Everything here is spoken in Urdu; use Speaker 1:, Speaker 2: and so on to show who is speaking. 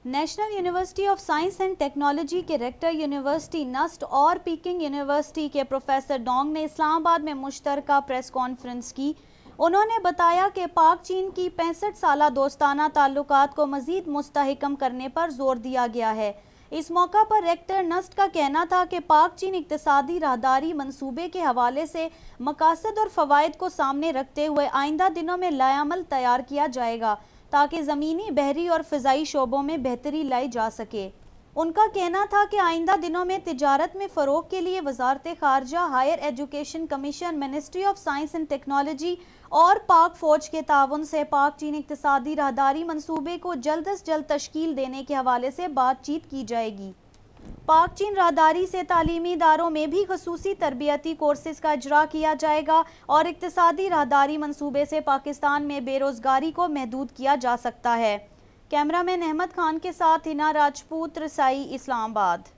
Speaker 1: National university of science and technology کے ریکٹر یونیورسٹی نسٹ اور پیکنگ یونیورسٹی کے پروفیسر ڈونگ نے اسلام آباد میں مشترکہ پریس کانفرنس کی۔ انہوں نے بتایا کہ پاک چین کی 65 سالہ دوستانہ تعلقات کو مزید مستحکم کرنے پر زور دیا گیا ہے۔ اس موقع پر ریکٹر نسٹ کا کہنا تھا کہ پاک چین اقتصادی راہداری منصوبے کے حوالے سے مقاصد اور فوائد کو سامنے رکھتے ہوئے آئندہ دنوں میں لائحہ تیار کیا جائے گا تاکہ زمینی، بحری اور فضائی شعبوں میں بہتری لائی جا سکے۔ ان کا کہنا تھا کہ آئندہ دنوں میں تجارت میں فروغ کے لیے وزارت خارجہ، higher education commission, ministry of science and technology اور پاک فوج کے تعاون سے پاک چین اقتصادی راہداری منصوبے کو جلد از جلد تشکیل دینے کے حوالے سے بات چیت کی جائے گی۔ پاک چین راہداری سے تعلیمی اداروں میں بھی خصوصی تربیتی کورسز کا اجرا کیا جائے گا اور اقتصادی راہداری منصوبے سے پاکستان میں بے روزگاری کو محدود کیا جا سکتا ہے۔ کیمرہ مین احمد خان کے ساتھ ہنا راجپوت، رسائی، اسلام آباد۔